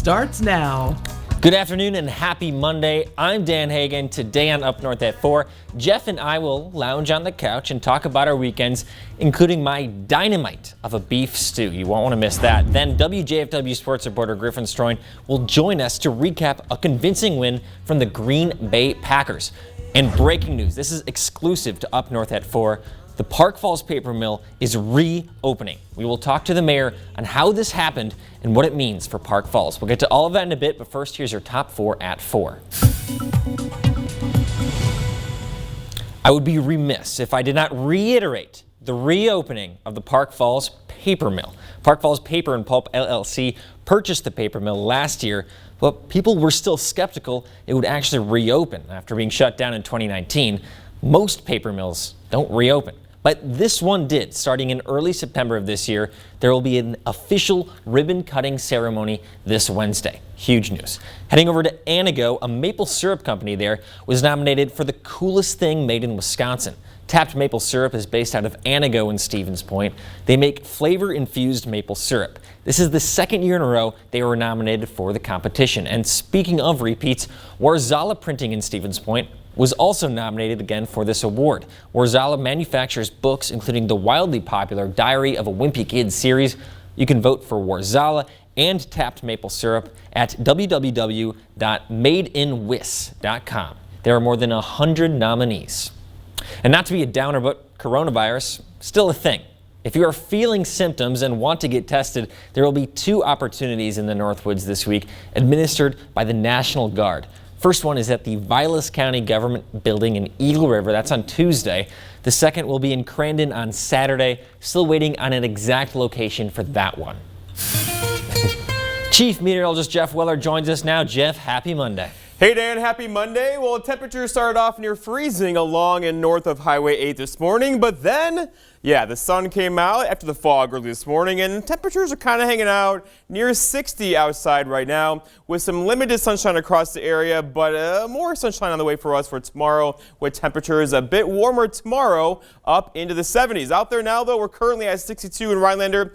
starts now. Good afternoon and happy Monday. I'm Dan Hagan. Today on Up North at 4, Jeff and I will lounge on the couch and talk about our weekends, including my dynamite of a beef stew. You won't want to miss that. Then WJFW sports reporter Griffin Stroin will join us to recap a convincing win from the Green Bay Packers. And breaking news, this is exclusive to Up North at 4. The Park Falls paper mill is reopening. We will talk to the mayor on how this happened and what it means for Park Falls. We'll get to all of that in a bit, but first here's your top 4 at 4. I would be remiss if I did not reiterate the reopening of the Park Falls paper mill. Park Falls Paper and Pulp LLC purchased the paper mill last year, but people were still skeptical it would actually reopen after being shut down in 2019. Most paper mills don't reopen. But this one did. Starting in early September of this year, there will be an official ribbon cutting ceremony this Wednesday. Huge news. Heading over to Anago, a maple syrup company there was nominated for the coolest thing made in Wisconsin. Tapped Maple Syrup is based out of Anago and Stevens Point. They make flavor-infused maple syrup. This is the second year in a row they were nominated for the competition. And speaking of repeats, Warzala Printing in Stevens Point was also nominated again for this award. Warzala manufactures books, including the wildly popular Diary of a Wimpy Kid series. You can vote for Warzala and Tapped Maple Syrup at www.madeinwis.com. There are more than 100 nominees. And not to be a downer, but coronavirus, still a thing. If you are feeling symptoms and want to get tested, there will be 2 opportunities in the Northwoods this week administered by the National Guard. First one is at the Vilas County Government Building in Eagle River. That's on Tuesday. The second will be in Crandon on Saturday. Still waiting on an exact location for that one. Chief Meteorologist Jeff Weller joins us now. Jeff, happy Monday. Hey Dan, happy Monday. Well, temperatures started off near freezing along and north of Highway 8 this morning, but then, the sun came out after the fog early this morning, and temperatures are kind of hanging out near 60 outside right now with some limited sunshine across the area, but more sunshine on the way for us for tomorrow with temperatures a bit warmer tomorrow up into the 70s. Out there now, though, we're currently at 62 in Rhinelander,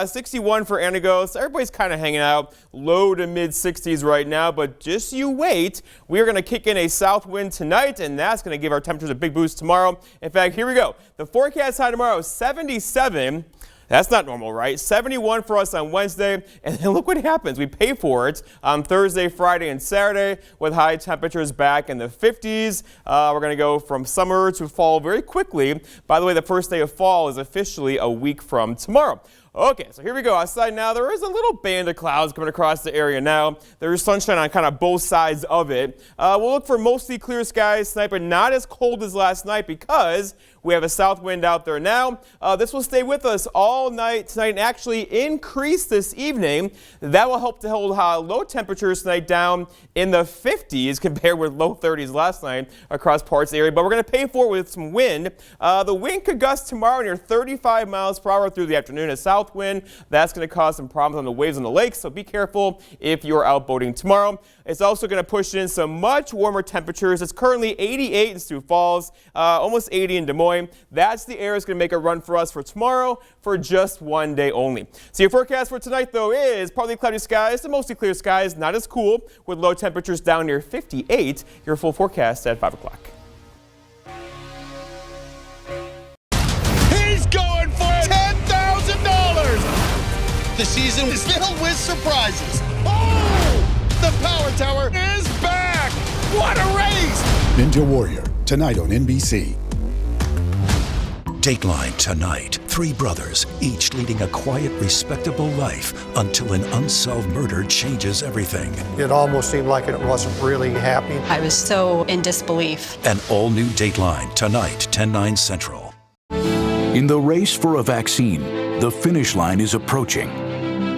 61 for Anago, so everybody's kind of hanging out low to mid 60s right now, but just you wait. We are going to kick in a south wind tonight, and that's going to give our temperatures a big boost tomorrow. In fact, here we go. The forecast high tomorrow is 77. That's not normal, right? 71 for us on Wednesday, and then look what happens. We pay for it on Thursday, Friday, and Saturday with high temperatures back in the 50s. We're going to go from summer to fall very quickly. By the way, the first day of fall is officially a week from tomorrow. Okay, so here we go. Outside now, there is a little band of clouds coming across the area now. There is sunshine on kind of both sides of it. We'll look for mostly clear skies tonight, but not as cold as last night because we have a south wind out there now. This will stay with us all night tonight and actually increase this evening. That will help to hold low temperatures tonight down in the 50s compared with low 30s last night across parts of the area. But we're going to pay for it with some wind. The wind could gust tomorrow near 35 miles per hour through the afternoon. A south wind, that's going to cause some problems on the waves on the lake, so be careful if you're out boating tomorrow. It's also going to push in some much warmer temperatures. It's currently 88 in Sioux Falls, almost 80 in Des Moines. That's the air that's going to make a run for us for tomorrow for just one day only. So your forecast for tonight, though, is partly cloudy skies to mostly clear skies, not as cool, with low temperatures down near 58. Your full forecast at 5 o'clock. He's going for $10,000! The season is filled with surprises. Oh! The Power Tower is back! What a race! Ninja Warrior, tonight on NBC. Dateline tonight. 3 brothers, each leading a quiet, respectable life until an unsolved murder changes everything. It almost seemed like it wasn't really happening. I was so in disbelief. An all-new Dateline tonight, 10/9 Central. In the race for a vaccine, the finish line is approaching.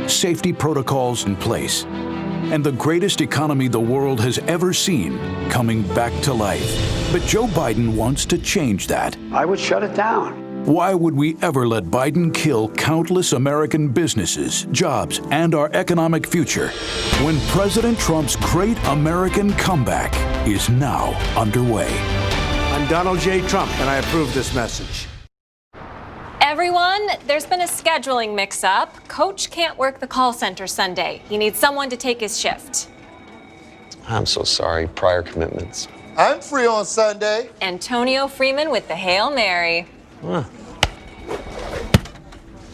Safety protocols in place, and the greatest economy the world has ever seen coming back to life. But Joe Biden wants to change that. I would shut it down. Why would we ever let Biden kill countless American businesses, jobs, and our economic future when President Trump's great American comeback is now underway? I'm Donald J. Trump, and I approve this message. Every everyone. There's been a scheduling mix-up. Coach can't work the call center Sunday. He needs someone to take his shift. I'm so sorry. Prior commitments. I'm free on Sunday. Antonio Freeman with the Hail Mary. Huh.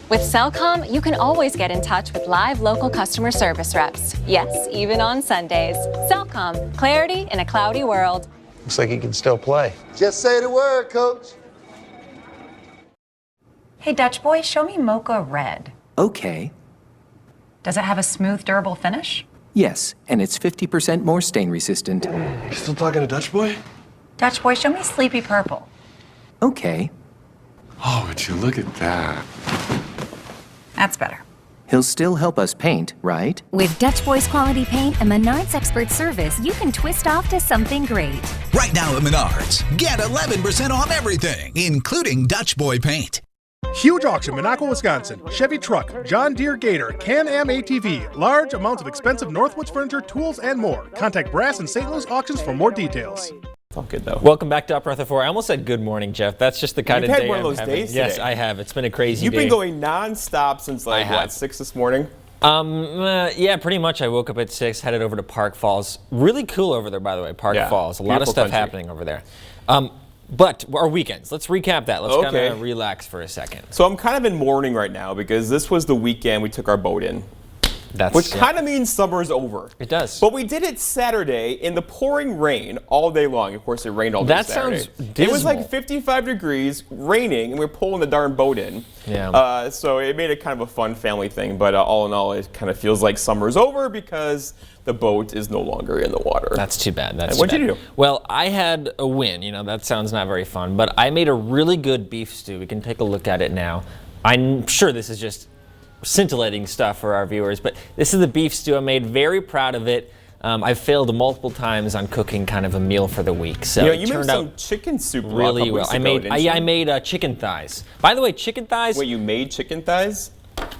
With Cellcom, you can always get in touch with live local customer service reps. Yes, even on Sundays. Cellcom, clarity in a cloudy world. Looks like he can still play. Just say the word, Coach. Hey, Dutch boy, show me Mocha Red. Okay. Does it have a smooth, durable finish? Yes, and it's 50% more stain resistant. You still talking to Dutch boy? Dutch boy, show me Sleepy Purple. Okay. Oh, would you look at that? That's better. He'll still help us paint, right? With Dutch Boy's quality paint and Menards expert service, you can twist off to something great. Right now at Menards, get 11% off everything, including Dutch Boy paint. Huge auction, Monaco, Wisconsin. Chevy truck, John Deere Gator, Can-Am ATV, large amounts of expensive Northwoods furniture, tools, and more. Contact Brass and St. Louis Auctions for more details. It's all good though. Welcome back to Up North at 4. I almost said good morning, Jeff. That's just the kind You've of had day one I'm of those having. days Yes, today. I have. It's been a crazy You've day. been going non-stop since like, what, 6 this morning? Yeah, pretty much. I woke up at 6, headed over to Park Falls. Really cool over there, by the way, Park Falls. A lot of stuff happening over there. But our weekends, let's recap that. Let's kind of relax for a second. So I'm kind of in mourning right now because this was the weekend we took our boat in. Which kind of means summer's over. It does. But we did it Saturday in the pouring rain all day long. Of course, it rained all day Saturday. That sounds dismal. It was like 55 degrees, raining, and we were pulling the darn boat in. Yeah. So it made it kind of a fun family thing. But all in all, it kind of feels like summer's over because the boat is no longer in the water. That's too bad. What'd you do? Well, I had a win. You know, that sounds not very fun. But I made a really good beef stew. We can take a look at it now. I'm sure this is just scintillating stuff for our viewers, but this is the beef stew I made. Very proud of it. I've failed multiple times on cooking kind of a meal for the week, so you made some chicken soup really well. I made chicken thighs. By the way, chicken thighs. Wait, you made chicken thighs?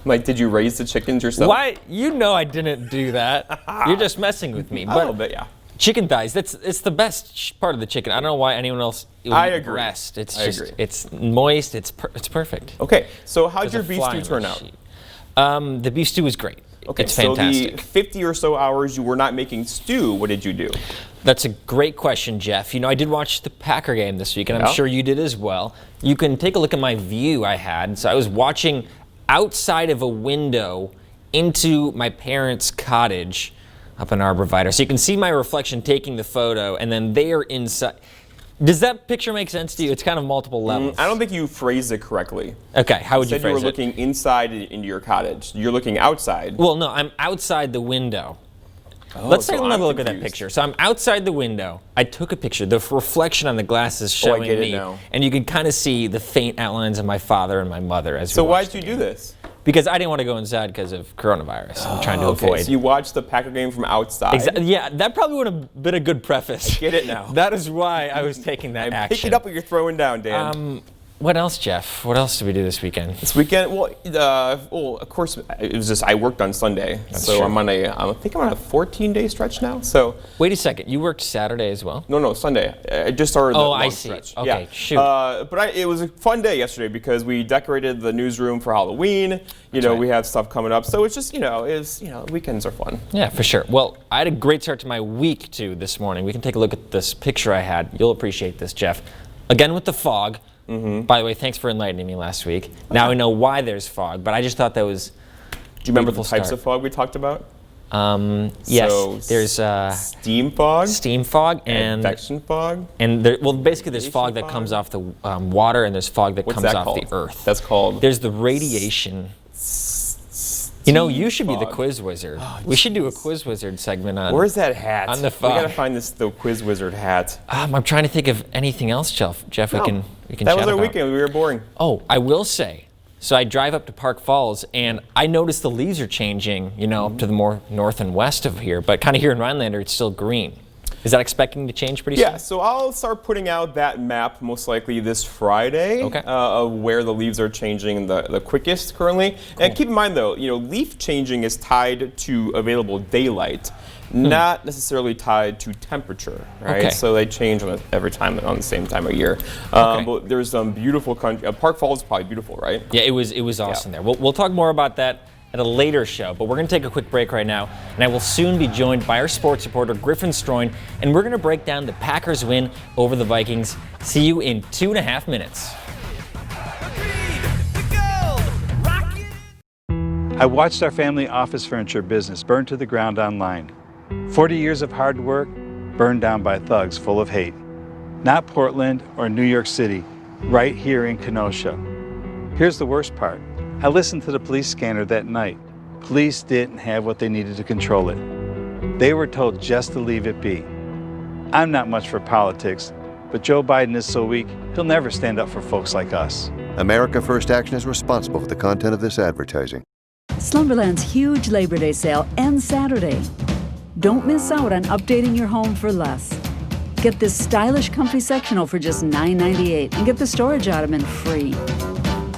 Like, did you raise the chickens yourself? Why? You know I didn't do that. You're just messing with me. A little bit, yeah. Chicken thighs. It's the best part of the chicken. I don't know why anyone else. I agree. Breast. It's I just agree. it's moist. It's perfect. Okay, so how'd your beef stew turn out? The beef stew was great. Okay, it's fantastic. So the 50 or so hours you were not making stew, what did you do? That's a great question, Jeff. You know, I did watch the Packer game this week, and I'm sure you did as well. You can take a look at my view I had. So I was watching outside of a window into my parents' cottage up in Arborvitae. So you can see my reflection taking the photo, and then they are inside. Does that picture make sense to you? It's kind of multiple levels. I don't think you phrased it correctly. Okay, how would you said phrase it? You were looking inside into your cottage. You're looking outside. Well, no, I'm outside the window. Oh, Let's so take another I'm look at that picture. So I'm outside the window. I took a picture. The reflection on the glass is showing I get me. it now. And you can kind of see the faint outlines of my father and my mother as we So watched why'd you do this? Because I didn't want to go inside because of coronavirus. I'm trying to avoid. So you watched the Packer game from outside? Yeah, that probably would have been a good preface. I get it now. That is why I was taking that action. Pick it up what you're throwing down, Dan. What else, Jeff? What else did we do this weekend? This weekend, well, of course, it was just I worked on Sunday, so true. I think I'm on a 14-day stretch now. So wait a second, you worked Saturday as well? No, Sunday. I just started the long I see. stretch. Okay, yeah. shoot. But it was a fun day yesterday because we decorated the newsroom for Halloween. We have stuff coming up, so it's just weekends are fun. Yeah, for sure. Well, I had a great start to my week too this morning. We can take a look at this picture I had. You'll appreciate this, Jeff. Again with the fog. By the way, thanks for enlightening me last week. Now we know why there's fog, but I just thought that was. Do you remember the types of fog we talked about? Yes, so there's steam fog. Steam fog and convection fog. And basically there's fog that comes off the water, and there's fog that comes off the earth. That's called. There's the radiation. You should be the quiz wizard. We should do a quiz wizard segment on. Where's that hat? On the fog. We gotta find the quiz wizard hat. I'm trying to think of anything else, Jeff. We can That chat was our about. weekend. We were boring. Oh, I will say. So I drive up to Park Falls, and I noticed the leaves are changing. Up to the more north and west of here, but kind of here in Rhinelander, it's still green. Is that expecting to change pretty soon? Yeah, so I'll start putting out that map most likely this Friday of where the leaves are changing the quickest currently. Cool. And keep in mind though, leaf changing is tied to available daylight, not necessarily tied to temperature, right? So they change every time on the same time of year. But there's some beautiful country. Park Falls is probably beautiful, right? Yeah, it was awesome there. We'll talk more about that at a later show, but we're going to take a quick break right now, and I will soon be joined by our sports reporter, Griffin Stroin, and we're going to break down the Packers' win over the Vikings. See you in 2.5 minutes. I watched our family office furniture business burn to the ground online. 40 years of hard work burned down by thugs full of hate. Not Portland or New York City, right here in Kenosha. Here's the worst part. I listened to the police scanner that night. Police didn't have what they needed to control it. They were told just to leave it be. I'm not much for politics, but Joe Biden is so weak, he'll never stand up for folks like us. America First Action is responsible for the content of this advertising. Slumberland's huge Labor Day sale ends Saturday. Don't miss out on updating your home for less. Get this stylish, comfy sectional for just $9.98 and get the storage ottoman free.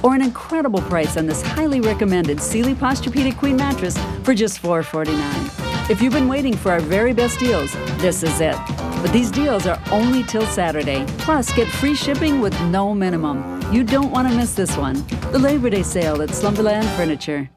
Or an incredible price on this highly recommended Sealy Posturepedic Queen mattress for just $449. If you've been waiting for our very best deals, this is it. But these deals are only till Saturday. Plus, get free shipping with no minimum. You don't want to miss this one. The Labor Day sale at Slumberland Furniture.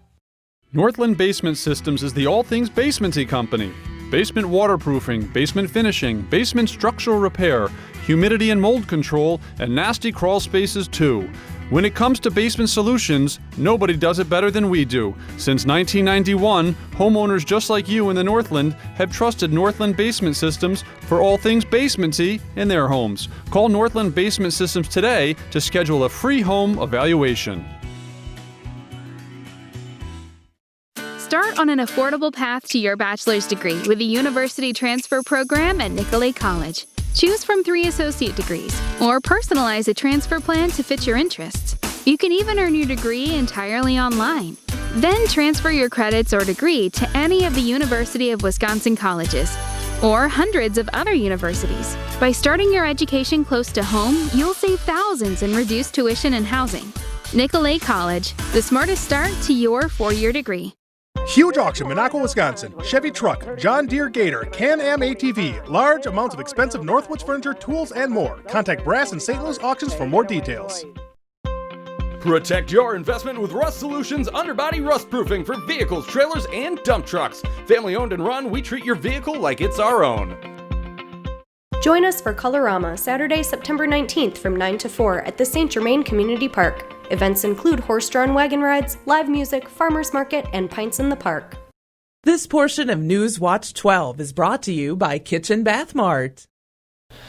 Northland Basement Systems is the all things basementy company. Basement waterproofing, basement finishing, basement structural repair, humidity and mold control, and nasty crawl spaces too. When it comes to basement solutions, nobody does it better than we do. Since 1991, homeowners just like you in the Northland have trusted Northland Basement Systems for all things basementy in their homes. Call Northland Basement Systems today to schedule a free home evaluation. Start on an affordable path to your bachelor's degree with a university transfer program at Nicolet College. Choose from 3 associate degrees, or personalize a transfer plan to fit your interests. You can even earn your degree entirely online. Then transfer your credits or degree to any of the University of Wisconsin colleges, or hundreds of other universities. By starting your education close to home, you'll save thousands in reduced tuition and housing. Nicolet College, the smartest start to your 4-year degree. Huge auction, Monaco, Wisconsin. Chevy truck, John Deere Gator, Can-Am ATV, large amounts of expensive Northwoods furniture, tools, and more. Contact Brass and St. Louis Auctions for more details. Protect your investment with Rust Solutions underbody rust proofing for vehicles, trailers, and dump trucks. Family owned and run, we treat your vehicle like it's our own. Join us for Colorama Saturday, September 19th from 9 to 4 at the St. Germain Community Park. Events include horse-drawn wagon rides, live music, farmers market, and pints in the park. This portion of News Watch 12 is brought to you by Kitchen Bath Mart.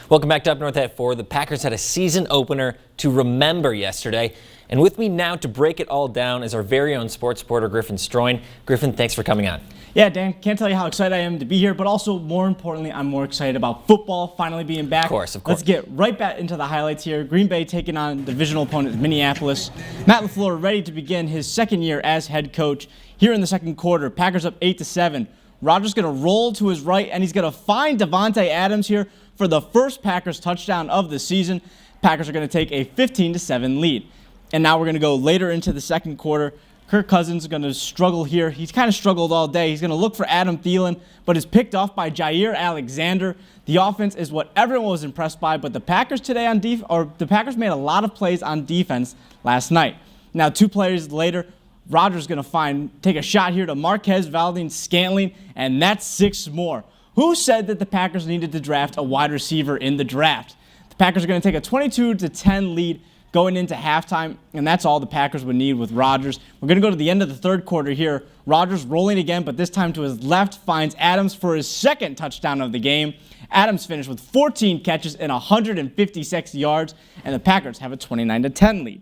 Welcome back to Up North at 4. The Packers had a season opener to remember yesterday. And with me now to break it all down is our very own sports reporter, Griffin Stroin. Griffin, thanks for coming on. Yeah, Dan, can't tell you how excited I am to be here, but also, more importantly, I'm more excited about football finally being back. Of course. Let's get right back into the highlights here. Green Bay taking on divisional opponent Minneapolis. Matt LaFleur ready to begin his second year as head coach. Here in the second quarter, Packers up 8-7. Rodgers going to roll to his right, and he's going to find Davante Adams here for the first Packers touchdown of the season. Packers are going to take a 15-7 lead. And now we're going to go later into the second quarter. Kirk Cousins is going to struggle here. He's kind of struggled all day. He's going to look for Adam Thielen, but is picked off by Jair Alexander. The offense is what everyone was impressed by, but the Packers today the Packers made a lot of plays on defense last night. Now, 2 plays later, Rodgers is going to take a shot here to Marquez Valdes-Scantling, and that's 6 more. Who said that the Packers needed to draft a wide receiver in the draft? The Packers are going to take a 22-10 lead going into halftime, and that's all the Packers would need with Rodgers. We're going to go to the end of the third quarter here. Rodgers rolling again, but this time to his left, finds Adams for his second touchdown of the game. Adams finished with 14 catches and 156 yards, and the Packers have a 29-10 lead.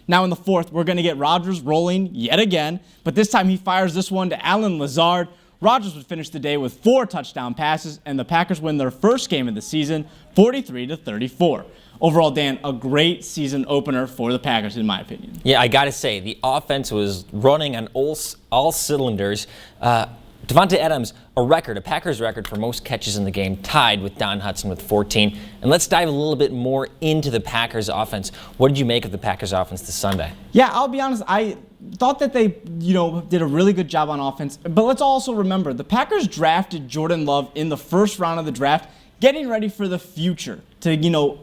Now in the fourth, we're going to get Rodgers rolling yet again, but this time he fires this one to Allen Lazard. Rodgers would finish the day with 4 touchdown passes, and the Packers win their first game of the season, 43-34. Overall, Dan, a great season opener for the Packers, in my opinion. Yeah, I got to say, the offense was running on all cylinders. Devontae Adams, a Packers record for most catches in the game, tied with Don Hutson with 14. And let's dive a little bit more into the Packers offense. What did you make of the Packers offense this Sunday? Yeah, I'll be honest, I thought that they, did a really good job on offense. But let's also remember, the Packers drafted Jordan Love in the first round of the draft, getting ready for the future to,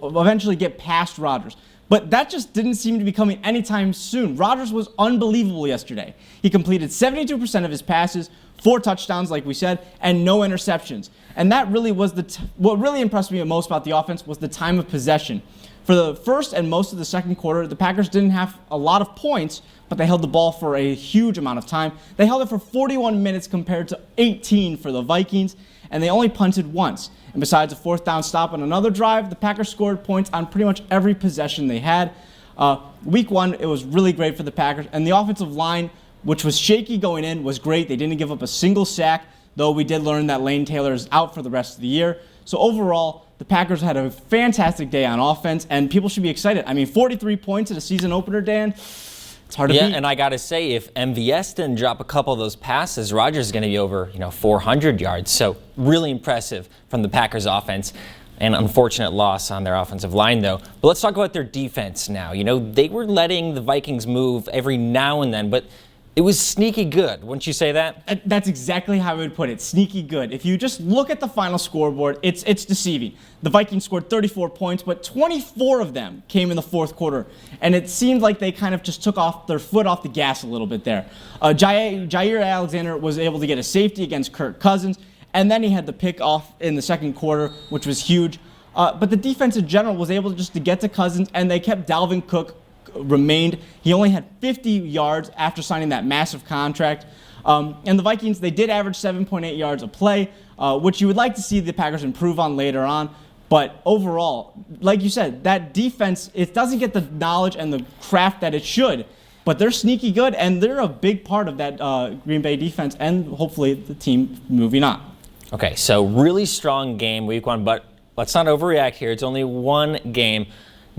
eventually get past Rodgers. But that just didn't seem to be coming anytime soon. Rodgers was unbelievable yesterday. He completed 72% of his passes, 4 touchdowns, like we said, and no interceptions. And that really was what really impressed me most about the offense was the time of possession. For the first and most of the second quarter, the Packers didn't have a lot of points, but they held the ball for a huge amount of time. They held it for 41 minutes compared to 18 for the Vikings, and they only punted once. And besides a 4th down stop on another drive, the Packers scored points on pretty much every possession they had. Week 1, it was really great for the Packers, and the offensive line, which was shaky going in, was great. They didn't give up a single sack, though we did learn that Lane Taylor is out for the rest of the year. So overall, the Packers had a fantastic day on offense, and people should be excited. I mean, 43 points at a season opener, Dan. It's hard to beat. Yeah, and I got to say, if MVS didn't drop a couple of those passes, Rodgers is going to be over, 400 yards. So really impressive from the Packers offense. An unfortunate loss on their offensive line, though. But let's talk about their defense now. They were letting the Vikings move every now and then, but it was sneaky good. Wouldn't you say that? That's exactly how I would put it. Sneaky good. If you just look at the final scoreboard, it's deceiving. The Vikings scored 34 points, but 24 of them came in the fourth quarter. And it seemed like they kind of just took off their foot off the gas a little bit there. Jair Alexander was able to get a safety against Kirk Cousins, and then he had the pick off in the second quarter, which was huge. But the defense in general was able to get to Cousins, and they kept Dalvin Cook remained. He only had 50 yards after signing that massive contract. And the Vikings, they did average 7.8 yards a play, which you would like to see the Packers improve on later on. But overall, like you said, that defense, it doesn't get the knowledge and the craft that it should. But they're sneaky good, and they're a big part of that Green Bay defense and hopefully the team moving on. Okay, so really strong game week 1, but let's not overreact here. It's only one game.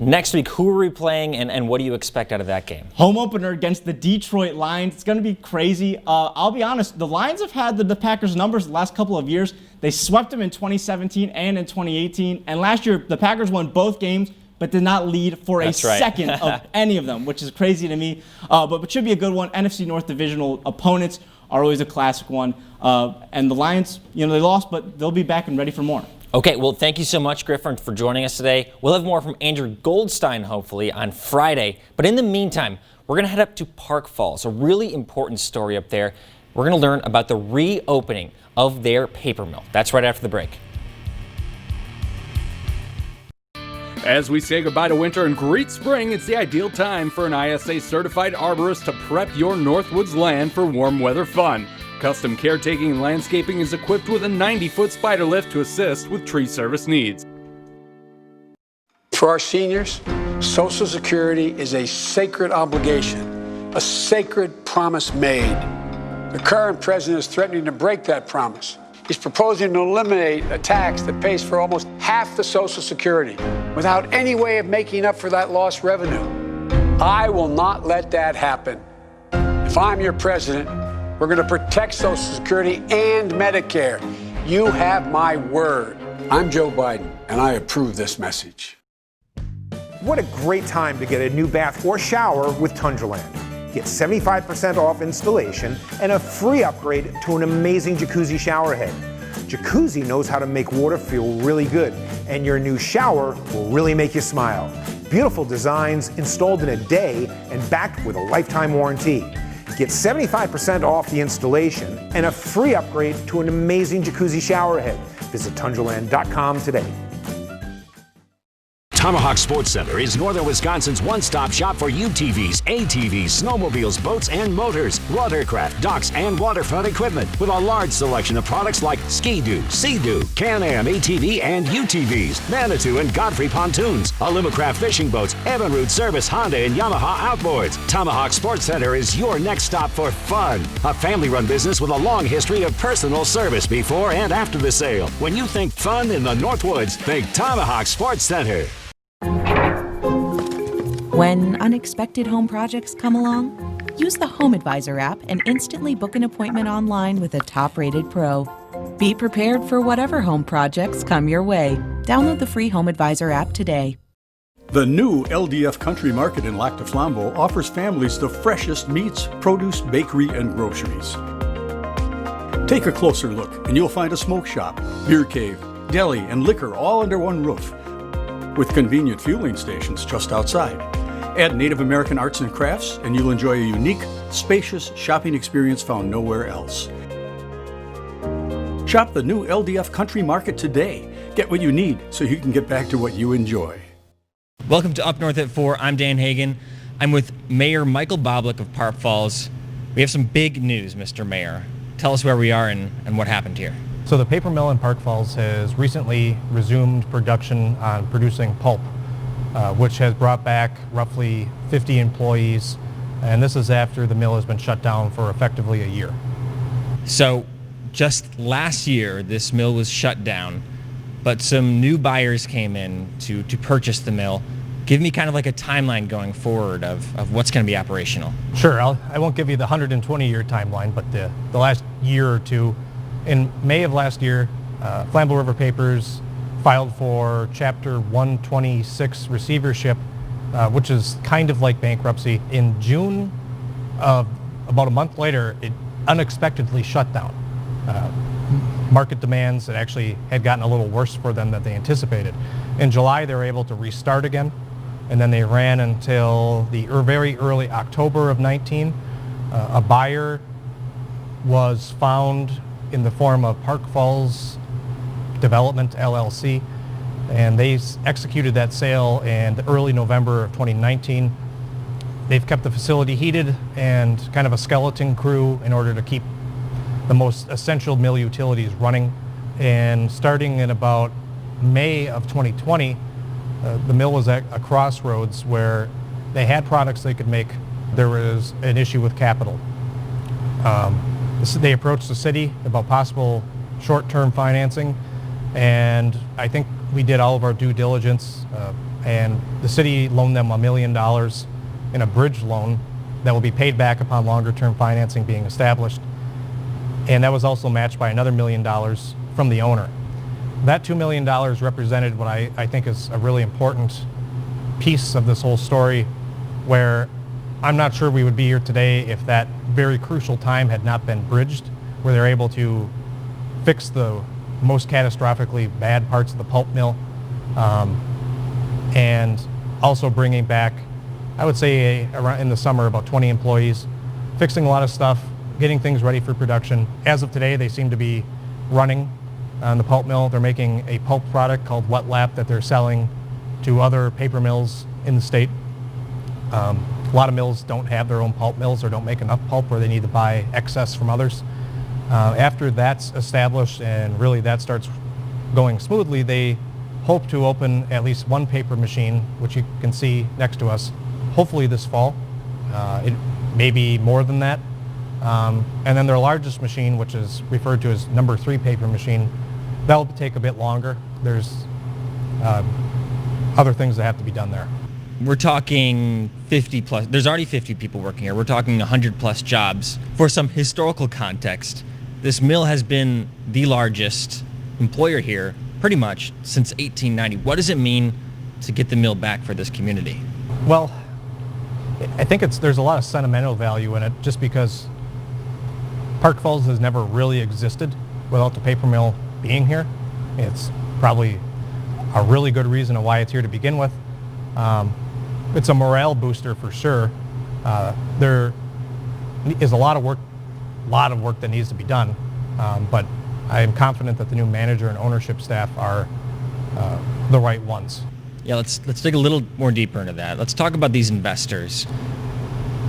Next week, who are we playing, and what do you expect out of that game? Home opener against the Detroit Lions. It's going to be crazy. I'll be honest, the Lions have had the Packers' numbers the last couple of years. They swept them in 2017 and in 2018. And last year, the Packers won both games, but did not lead for a second of any of them, which is crazy to me. But it should be a good one. NFC North divisional opponents are always a classic one. And the Lions, they lost, but they'll be back and ready for more. Okay, well, thank you so much, Griffin, for joining us today. We'll have more from Andrew Goldstein, hopefully, on Friday. But in the meantime, we're going to head up to Park Falls, a really important story up there. We're going to learn about the reopening of their paper mill. That's right after the break. As we say goodbye to winter and greet spring, it's the ideal time for an ISA-certified arborist to prep your Northwoods land for warm weather fun. Custom Caretaking and Landscaping is equipped with a 90-foot spider lift to assist with tree service needs. For our seniors, Social Security is a sacred obligation, a sacred promise made. The current president is threatening to break that promise. He's proposing to eliminate a tax that pays for almost half the Social Security without any way of making up for that lost revenue. I will not let that happen. If I'm your president, we're going to protect Social Security and Medicare. You have my word. I'm Joe Biden, and I approve this message. What a great time to get a new bath or shower with Tundraland. Get 75% off installation and a free upgrade to an amazing jacuzzi shower head. Jacuzzi knows how to make water feel really good, and your new shower will really make you smile. Beautiful designs installed in a day and backed with a lifetime warranty. Get 75% off the installation and a free upgrade to an amazing jacuzzi shower head. Visit Tundraland.com today. Tomahawk Sports Center is Northern Wisconsin's one-stop shop for UTVs, ATVs, snowmobiles, boats, and motors, watercraft, docks, and waterfront equipment with a large selection of products like Ski-Doo, Sea-Doo, Can-Am ATV and UTVs, Manitou and Godfrey pontoons, Alumacraft fishing boats, Evinrude Service Honda and Yamaha outboards. Tomahawk Sports Center is your next stop for fun. A family-run business with a long history of personal service before and after the sale. When you think fun in the Northwoods, think Tomahawk Sports Center. When unexpected home projects come along, Use the Home Advisor app and instantly book an appointment online with a top-rated pro. Be prepared for whatever home projects come your way. Download the free Home Advisor app today. The new LDF Country Market in Lac du Flambeau offers families the freshest meats, produce, bakery, and groceries. Take a closer look and you'll find a smoke shop, beer cave, deli, and liquor all under one roof, with convenient fueling stations just outside. Add Native American arts and crafts and you'll enjoy a unique, spacious shopping experience found nowhere else. Shop the new LDF Country Market today. Get what you need so you can get back to what you enjoy. Welcome to Up North at 4. I'm Dan Hagan. I'm with Mayor Michael Boblik of Park Falls. We have some big news, Mr. Mayor. Tell us where we are and what happened here. So the paper mill in Park Falls has recently resumed production on producing pulp, which has brought back roughly 50 employees, and this is after the mill has been shut down for effectively a year. So just last year, this mill was shut down, but some new buyers came in to purchase the mill. Give me kind of like a timeline going forward of what's going to be operational. Sure, I won't give you the 120-year timeline, but the last year or two. In May of last year, Flambeau River Papers filed for Chapter 126 receivership, which is kind of like bankruptcy. In June, about a month later, it unexpectedly shut down. Market demands that actually had gotten a little worse for them than they anticipated. In July, they were able to restart again, and then they ran until the very early October of 19. A buyer was found in the form of Park Falls Development LLC, and they executed that sale in early November of 2019. They've kept the facility heated and kind of a skeleton crew in order to keep the most essential mill utilities running. And starting in about May of 2020, the mill was at a crossroads where they had products they could make. There was an issue with capital. They approached the city about possible short-term financing, and I think we did all of our due diligence, and the city loaned them $1 million in a bridge loan that will be paid back upon longer-term financing being established. And that was also matched by another $1 million from the owner. That $2 million represented what I think is a really important piece of this whole story, where I'm not sure we would be here today if that very crucial time had not been bridged, where they're able to fix the most catastrophically bad parts of the pulp mill, and also bringing back, I would say around in the summer, about 20 employees, fixing a lot of stuff, getting things ready for production. As of today, they seem to be running on the pulp mill. They're making a pulp product called Wet Lap that they're selling to other paper mills in the state. A lot of mills don't have their own pulp mills or don't make enough pulp where they need to buy excess from others. After that's established and really that starts going smoothly, they hope to open at least one paper machine, which you can see next to us, hopefully this fall. It may be more than that. And then their largest machine, which is referred to as number 3 paper machine, that will take a bit longer. There's other things that have to be done there. We're talking 50 plus, there's already 50 people working here. We're talking 100 plus jobs. For some historical context, this mill has been the largest employer here pretty much since 1890. What does it mean to get the mill back for this community? Well, I think there's a lot of sentimental value in it, just because Park Falls has never really existed without the paper mill being here. It's probably a really good reason of why it's here to begin with. It's a morale booster for sure. There is a lot of work that needs to be done, but I am confident that the new manager and ownership staff are the right ones. Yeah, let's dig a little more deeper into that. Let's talk about these investors.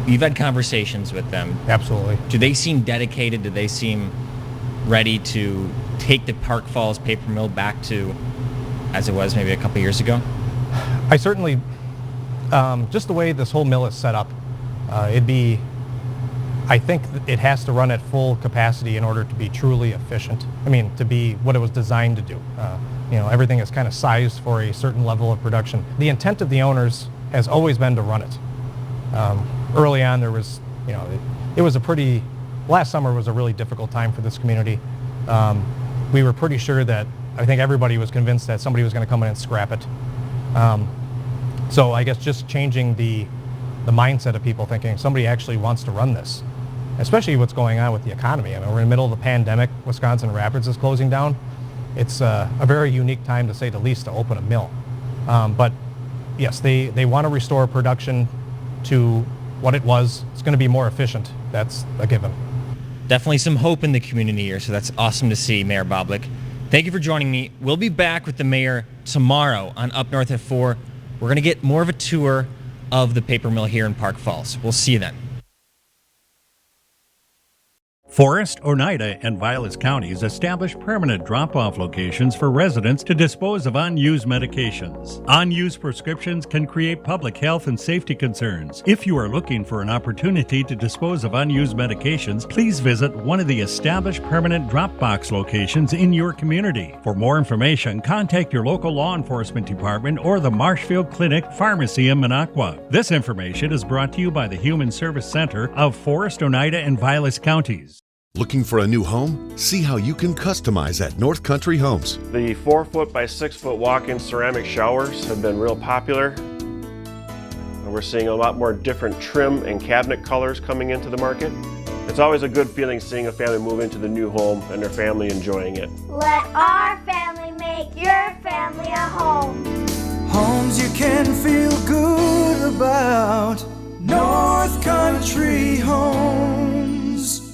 You've had conversations with them. Absolutely. Do they seem dedicated? Do they seem ready to take the Park Falls paper mill back to as it was maybe a couple years ago? I certainly, just the way this whole mill is set up, I think it has to run at full capacity in order to be truly efficient. I mean, to be what it was designed to do. Everything is kind of sized for a certain level of production. The intent of the owners has always been to run it. Early on, there was You know, it was last summer was a really difficult time for this community. We were pretty sure that, I think everybody was convinced that somebody was going to come in and scrap it. So I guess just changing the mindset of people, thinking somebody actually wants to run this, especially what's going on with the economy. I mean, we're in the middle of the pandemic. Wisconsin Rapids is closing down. It's a very unique time, to say the least, to open a mill. But yes, they want to restore production to what it was. It's going to be more efficient. That's a given. Definitely some hope in the community here, so that's awesome to see, Mayor Boblick. Thank you for joining me. We'll be back with the mayor tomorrow on Up North at 4. We're going to get more of a tour of the paper mill here in Park Falls. We'll see you then. Forest, Oneida, and Vilas counties establish permanent drop-off locations for residents to dispose of unused medications. Unused prescriptions can create public health and safety concerns. If you are looking for an opportunity to dispose of unused medications, please visit one of the established permanent drop-box locations in your community. For more information, contact your local law enforcement department or the Marshfield Clinic Pharmacy in Minocqua. This information is brought to you by the Human Service Center of Forest, Oneida, and Vilas counties. Looking for a new home? See how you can customize at North Country Homes. The 4-foot by 6-foot walk-in ceramic showers have been real popular. And we're seeing a lot more different trim and cabinet colors coming into the market. It's always a good feeling seeing a family move into the new home and their family enjoying it. Let our family make your family a home. Homes you can feel good about. North Country Homes.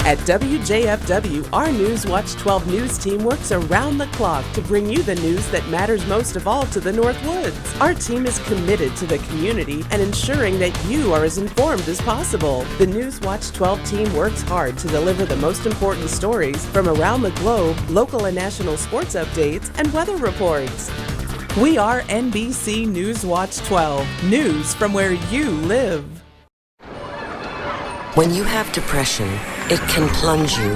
At WJFW, our News Watch 12 news team works around the clock to bring you the news that matters most of all to the North Woods. Our team is committed to the community and ensuring that you are as informed as possible. The News Watch 12 team works hard to deliver the most important stories from around the globe, local and national sports updates, and weather reports. We are NBC News Watch 12, news from where you live. When you have depression, it can plunge you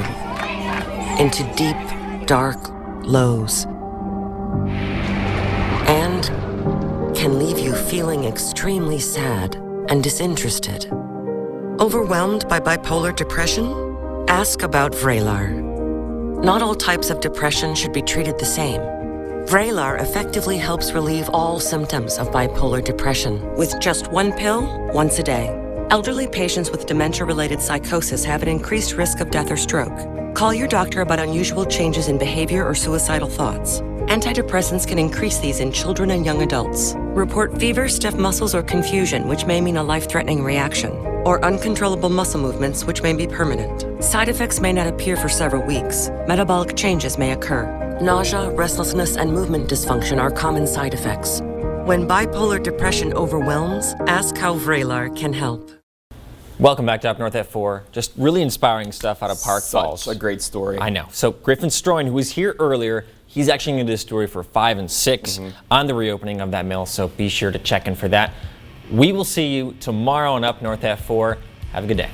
into deep, dark lows and can leave you feeling extremely sad and disinterested. Overwhelmed by bipolar depression? Ask about Vraylar. Not all types of depression should be treated the same. Vraylar effectively helps relieve all symptoms of bipolar depression with just one pill once a day. Elderly patients with dementia-related psychosis have an increased risk of death or stroke. Call your doctor about unusual changes in behavior or suicidal thoughts. Antidepressants can increase these in children and young adults. Report fever, stiff muscles, or confusion, which may mean a life-threatening reaction, or uncontrollable muscle movements, which may be permanent. Side effects may not appear for several weeks. Metabolic changes may occur. Nausea, restlessness, and movement dysfunction are common side effects. When bipolar depression overwhelms, ask how Vraylar can help. Welcome back to Up North at 4. Just really inspiring stuff out of Park Falls. Such a great story. I know. So Griffin Stroin, who was here earlier, he's actually going to do a story for 5 and 6 on the reopening of that mill, so be sure to check in for that. We will see you tomorrow on Up North at 4. Have a good day.